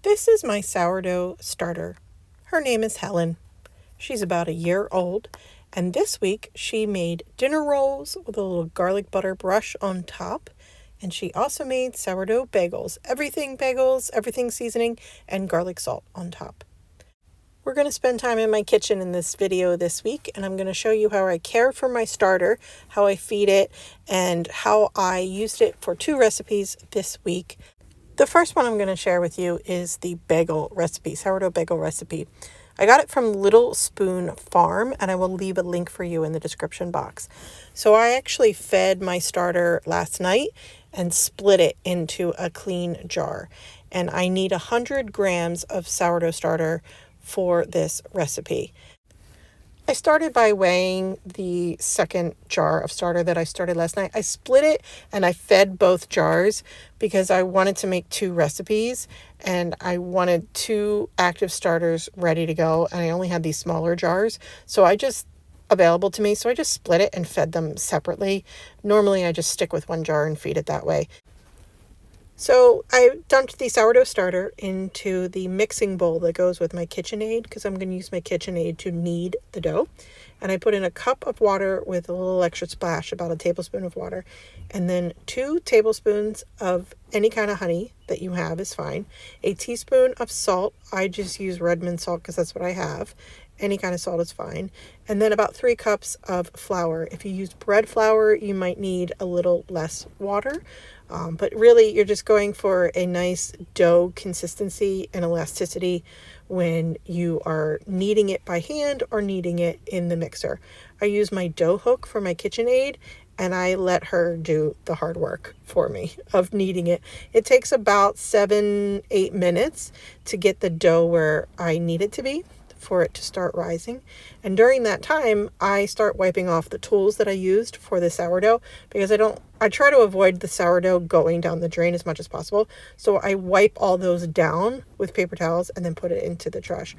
This is my sourdough starter. Her name is Helen. She's about a year old, and this week she made dinner rolls with a little garlic butter brush on top, and she also made sourdough bagels, everything seasoning, and garlic salt on top. We're going to spend time in my kitchen in this video this week, and I'm going to show you how I care for my starter, how I feed it, and how I used it for 2 recipes this week. The first one I'm going to share with you is the bagel recipe, sourdough bagel recipe. I got it from Little Spoon Farm, and I will leave a link for you in the description box. So I actually fed my starter last night and split it into a clean jar. And I need 100 grams of sourdough starter for this recipe. I started by weighing the second jar of starter that I started last night. I split it and I fed both jars because I wanted to make 2 recipes and I wanted 2 active starters ready to go, and I only had these smaller jars. So I just split it and fed them separately. Normally I just stick with 1 jar and feed it that way. So I dumped the sourdough starter into the mixing bowl that goes with my KitchenAid, because I'm going to use my KitchenAid to knead the dough. And I put in a cup of water with a little extra splash, about a tablespoon of water, and then 2 tablespoons of any kind of honey that you have is fine. A teaspoon of salt. I just use Redmond salt because that's what I have. Any kind of salt is fine. And then about 3 cups of flour. If you use bread flour, you might need a little less water. But really, you're just going for a nice dough consistency and elasticity when you are kneading it by hand or kneading it in the mixer. I use my dough hook for my KitchenAid, and I let her do the hard work for me of kneading it. It takes about 7-8 minutes to get the dough where I need it to be for it to start rising. And during that time, I start wiping off the tools that I used for the sourdough, because I try to avoid the sourdough going down the drain as much as possible. So I wipe all those down with paper towels and then put it into the trash.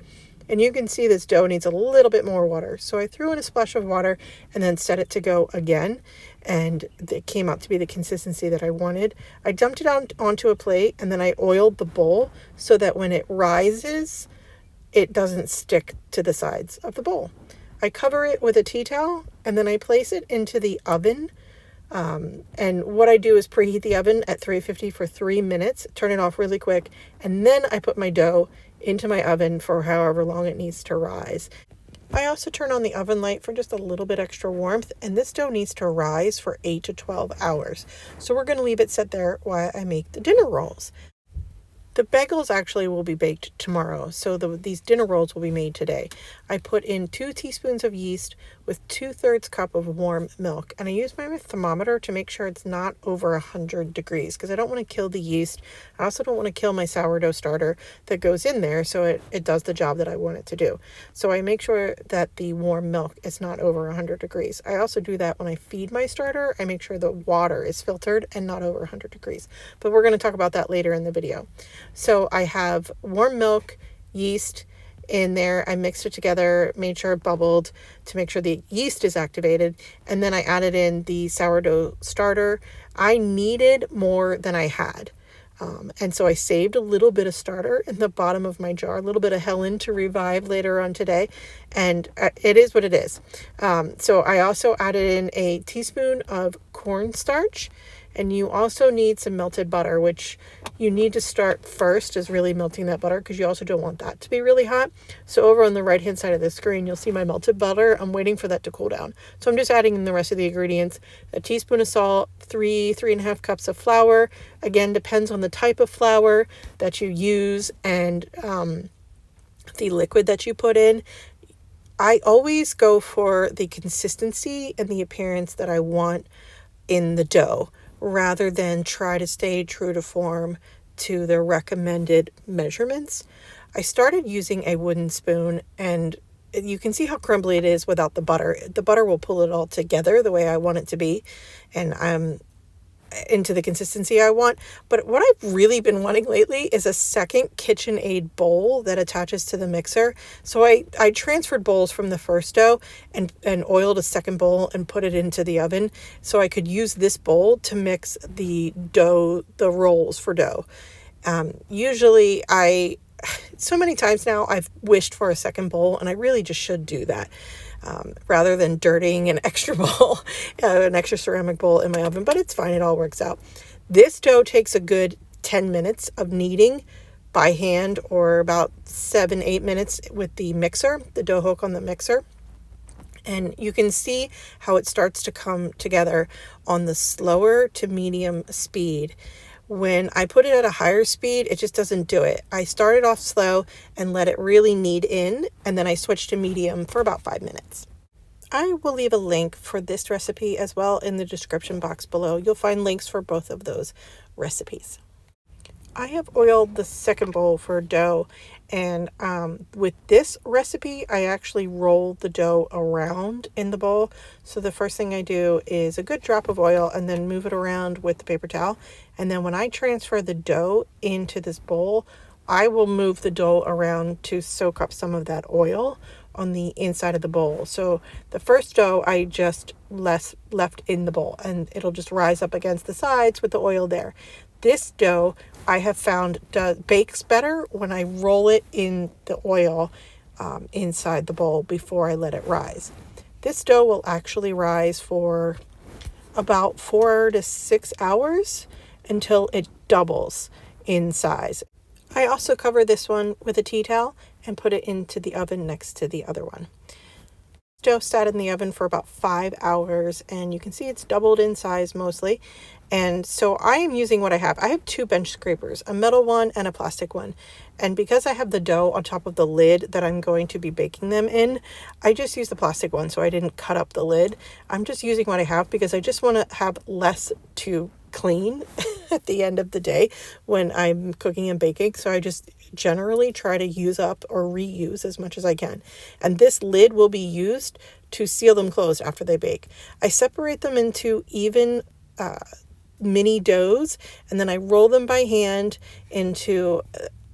And you can see this dough needs a little bit more water. So I threw in a splash of water and then set it to go again. And it came out to be the consistency that I wanted. I dumped it onto a plate, and then I oiled the bowl so that when it rises, it doesn't stick to the sides of the bowl. I cover it with a tea towel, and then I place it into the oven. And what I do is preheat the oven at 350 for 3 minutes, turn it off really quick, and then I put my dough into my oven for however long it needs to rise. I also turn on the oven light for just a little bit extra warmth, and this dough needs to rise for 8 to 12 hours. So we're going to leave it set there while I make the dinner rolls. The bagels actually will be baked tomorrow, so these dinner rolls will be made today. I put in 2 teaspoons of yeast with 2/3 cup of warm milk, and I use my thermometer to make sure it's not over 100 degrees, because I don't want to kill the yeast. I also don't want to kill my sourdough starter that goes in there, so it does the job that I want it to do. So I make sure that the warm milk is not over 100 degrees. I also do that when I feed my starter. I make sure the water is filtered and not over 100 degrees. But we're going to talk about that later in the video. So I have warm milk, yeast in there. I mixed it together, made sure it bubbled to make sure the yeast is activated. And then I added in the sourdough starter. I needed more than I had. And so I saved a little bit of starter in the bottom of my jar, a little bit of Helen to revive later on today. And it is what it is. So I also added in a teaspoon of cornstarch. And you also need some melted butter, which you need to start first, is really melting that butter, because you also don't want that to be really hot. So over on the right hand side of the screen, you'll see my melted butter. I'm waiting for that to cool down. So I'm just adding in the rest of the ingredients: a teaspoon of salt, 3.5 cups of flour. Again, depends on the type of flour that you use and the liquid that you put in. I always go for the consistency and the appearance that I want in the dough, rather than try to stay true to form to the recommended measurements. I started using a wooden spoon, and you can see how crumbly it is without the butter. The butter will pull it all together the way I want it to be, and I'm into the consistency I want. But what I've really been wanting lately is a second KitchenAid bowl that attaches to the mixer. So I transferred bowls from the first dough and oiled a second bowl and put it into the oven so I could use this bowl to mix the rolls for dough. Usually so many times now I've wished for a second bowl, and I really just should do that. Rather than dirtying an extra bowl, an extra ceramic bowl in my oven, but it's fine. It all works out. This dough takes a good 10 minutes of kneading by hand, or about 7-8 minutes with the mixer, the dough hook on the mixer. And you can see how it starts to come together on the slower to medium speed. When I put it at a higher speed, it just doesn't do it. I started off slow and let it really knead in, and then I switched to medium for about 5 minutes. I will leave a link for this recipe as well in the description box below. You'll find links for both of those recipes. I have oiled the second bowl for dough, and with this recipe, I actually roll the dough around in the bowl. So the first thing I do is a good drop of oil and then move it around with the paper towel. And then when I transfer the dough into this bowl, I will move the dough around to soak up some of that oil on the inside of the bowl. So the first dough I just left in the bowl, and it'll just rise up against the sides with the oil there. This dough I have found bakes better when I roll it in the oil inside the bowl before I let it rise. This dough will actually rise for about 4 to 6 hours until it doubles in size. I also cover this one with a tea towel and put it into the oven next to the other one. Dough sat in the oven for about 5 hours, and you can see it's doubled in size mostly. And so I am using what I have. I have 2 bench scrapers, a metal one and a plastic one. And because I have the dough on top of the lid that I'm going to be baking them in, I just use the plastic one, so I didn't cut up the lid. I'm just using what I have because I just want to have less to clean at the end of the day when I'm cooking and baking. So I just generally try to use up or reuse as much as I can. And this lid will be used to seal them closed after they bake. I separate them into even mini doughs, and then I roll them by hand into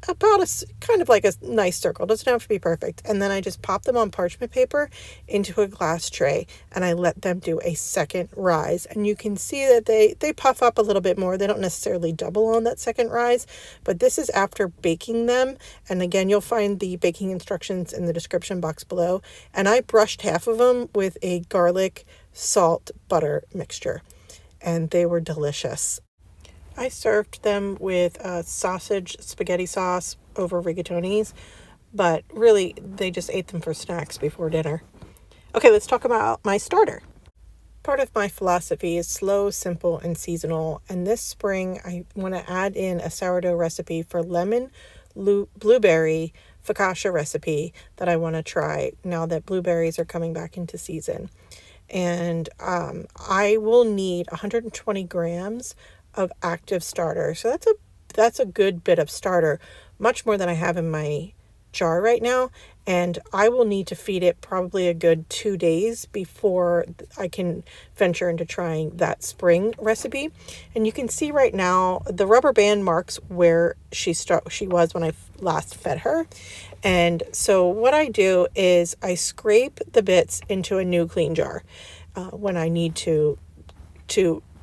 about kind of like a nice circle. It doesn't have to be perfect. And then I just pop them on parchment paper into a glass tray, and I let them do a second rise. And you can see that they puff up a little bit more. They don't necessarily double on that second rise, but this is after baking them. And again, you'll find the baking instructions in the description box below. And I brushed half of them with a garlic, salt, butter mixture, and they were delicious. I served them with a sausage spaghetti sauce over rigatonis, but really they just ate them for snacks before dinner. Okay, let's talk about my starter. Part of my philosophy is slow, simple, and seasonal, and this spring I want to add in a sourdough recipe for lemon blueberry focaccia recipe that I want to try now that blueberries are coming back into season. And I will need 120 grams of active starter. So that's a good bit of starter, much more than I have in my jar right now. And I will need to feed it probably a good 2 days before I can venture into trying that spring recipe. And you can see right now the rubber band marks where she was when I last fed her. And so what I do is I scrape the bits into a new clean jar when I need to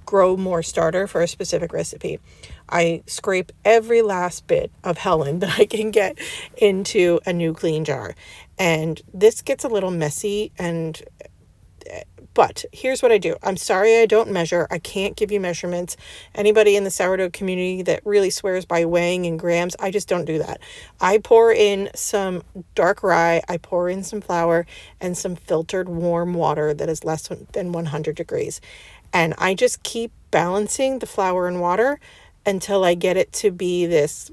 grow more starter for a specific recipe. I scrape every last bit of Helen that I can get into a new clean jar. And this gets a little messy, but here's what I do. I'm sorry I don't measure. I can't give you measurements. Anybody in the sourdough community that really swears by weighing in grams, I just don't do that. I pour in some dark rye, I pour in some flour, and some filtered warm water that is less than 100 degrees. And I just keep balancing the flour and water until I get it to be this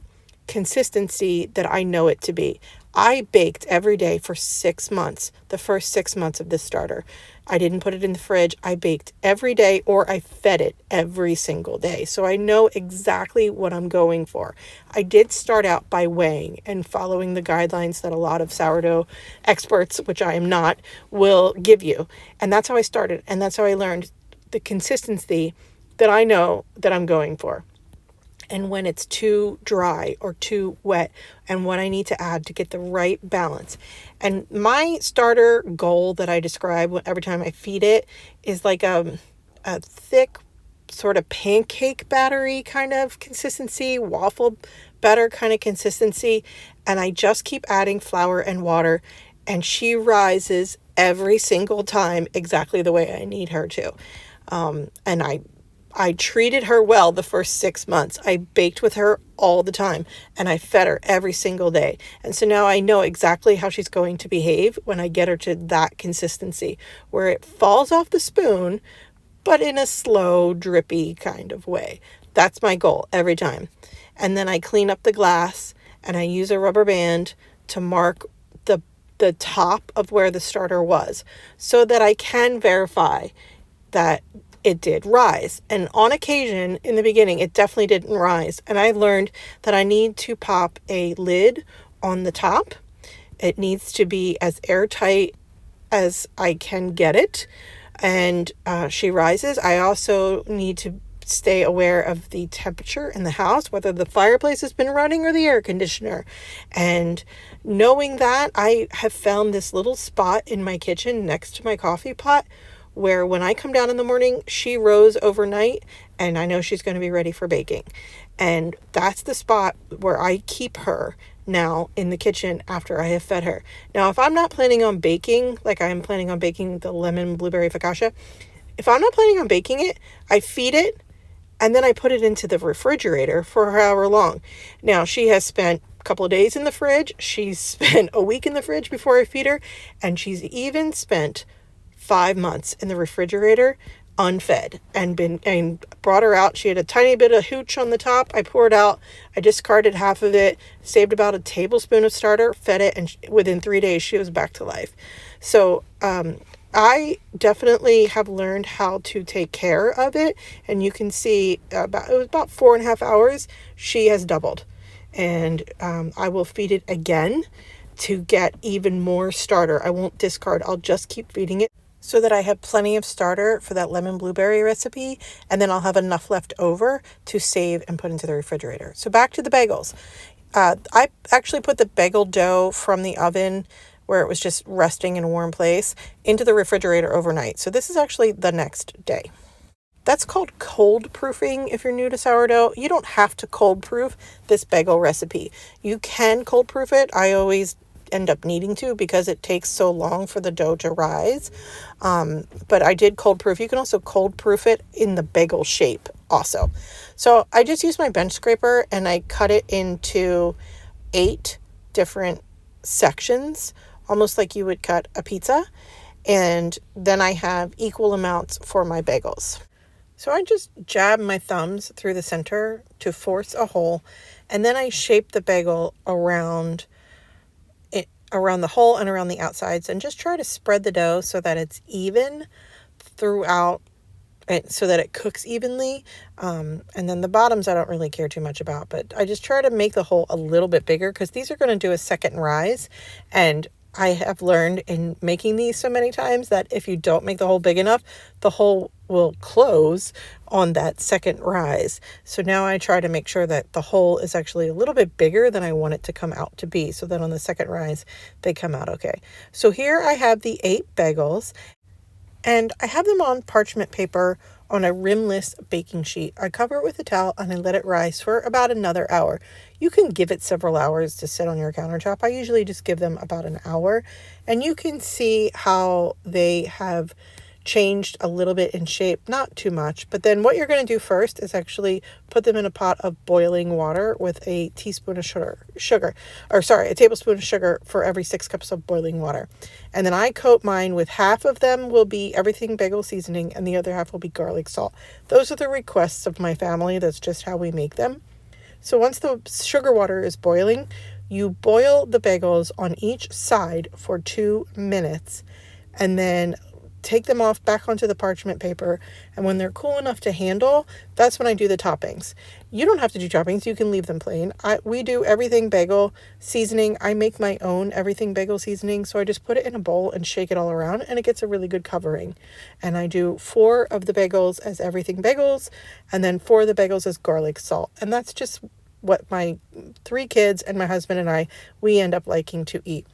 consistency that I know it to be. I baked every day for 6 months, the first 6 months of this starter. I didn't put it in the fridge. I baked every day, or I fed it every single day. So I know exactly what I'm going for. I did start out by weighing and following the guidelines that a lot of sourdough experts, which I am not, will give you. And that's how I started. And that's how I learned the consistency that I know that I'm going for. And when it's too dry or too wet, and what I need to add to get the right balance. And my starter goal that I describe every time I feed it is like a thick sort of pancake battery kind of consistency, waffle better kind of consistency. And I just keep adding flour and water, and she rises every single time exactly the way I need her to. And I treated her well the first 6 months. I baked with her all the time, and I fed her every single day. And so now I know exactly how she's going to behave when I get her to that consistency, where it falls off the spoon, but in a slow, drippy kind of way. That's my goal every time. And then I clean up the glass, and I use a rubber band to mark the top of where the starter was, so that I can verify that it did rise. And on occasion in the beginning, it definitely didn't rise. And I learned that I need to pop a lid on the top. It needs to be as airtight as I can get it. And she rises. I also need to stay aware of the temperature in the house, whether the fireplace has been running or the air conditioner. And knowing that, I have found this little spot in my kitchen next to my coffee pot where when I come down in the morning, she rows overnight and I know she's going to be ready for baking. And that's the spot where I keep her now in the kitchen after I have fed her. Now, if I'm not planning on baking, like I'm planning on baking the lemon blueberry focaccia, if I'm not planning on baking it, I feed it and then I put it into the refrigerator for however long. Now, she has spent a couple of days in the fridge. She's spent a week in the fridge before I feed her. And she's even spent 5 months in the refrigerator unfed and brought her out. She had a tiny bit of hooch on the top. I poured out. I discarded half of it, saved about a tablespoon of starter, fed it, and within 3 days she was back to life. So I definitely have learned how to take care of it, and you can see it was about 4.5 hours. She has doubled, and I will feed it again to get even more starter. I won't discard. I'll just keep feeding it so that I have plenty of starter for that lemon blueberry recipe, and then I'll have enough left over to save and put into the refrigerator. So back to the bagels. I actually put the bagel dough from the oven, where it was just resting in a warm place, into the refrigerator overnight. So this is actually the next day. That's called cold proofing if you're new to sourdough. You don't have to cold proof this bagel recipe. You can cold proof it. I always end up needing to because it takes so long for the dough to rise. But I did cold proof. You can also cold proof it in the bagel shape also. So I just used my bench scraper and I cut it into 8 different sections, almost like you would cut a pizza. And then I have equal amounts for my bagels. So I just jab my thumbs through the center to force a hole, and then I shape the bagel around the hole and around the outsides, and just try to spread the dough so that it's even throughout, so that it cooks evenly. And then the bottoms I don't really care too much about, but I just try to make the hole a little bit bigger because these are going to do a second rise. And I have learned in making these so many times that if you don't make the hole big enough, the hole will close on that second rise. So now I try to make sure that the hole is actually a little bit bigger than I want it to come out to be, so that on the second rise, they come out okay. So here I have the 8 bagels, and I have them on parchment paper on a rimless baking sheet. I cover it with a towel and I let it rise for about another hour. You can give it several hours to sit on your countertop. I usually just give them about an hour, and you can see how they have changed a little bit in shape, not too much. But then what you're going to do first is actually put them in a pot of boiling water with a tablespoon of sugar for every 6 cups of boiling water. And then I coat mine with half of them will be everything bagel seasoning and the other half will be garlic salt. Those are the requests of my family. That's just how we make them. So once the sugar water is boiling, you boil the bagels on each side for 2 minutes, and then take them off back onto the parchment paper. And when they're cool enough to handle, that's when I do the toppings. You don't have to do toppings. You can leave them plain. We do everything bagel seasoning. I make my own everything bagel seasoning. So I just put it in a bowl and shake it all around, and it gets a really good covering. And I do 4 of the bagels as everything bagels, and then 4 of the bagels as garlic salt. And that's just what my 3 kids and my husband and we end up liking to eat.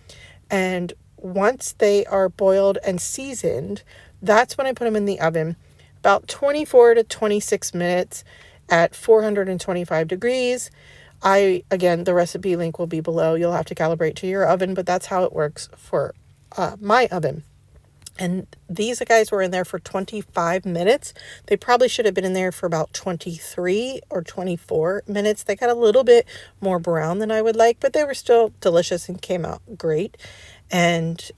And once they are boiled and seasoned, that's when I put them in the oven, about 24 to 26 minutes at 425 degrees. Again, the recipe link will be below. You'll have to calibrate to your oven, but that's how it works for my oven. And these guys were in there for 25 minutes. They probably should have been in there for about 23 or 24 minutes. They got a little bit more brown than I would like, but they were still delicious and came out great. And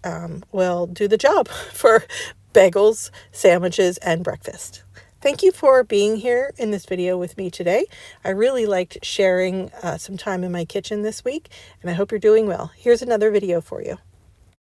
will do the job for bagels, sandwiches, and breakfast. Thank you for being here in this video with me today. I really liked sharing some time in my kitchen this week, and I hope you're doing well. Here's another video for you.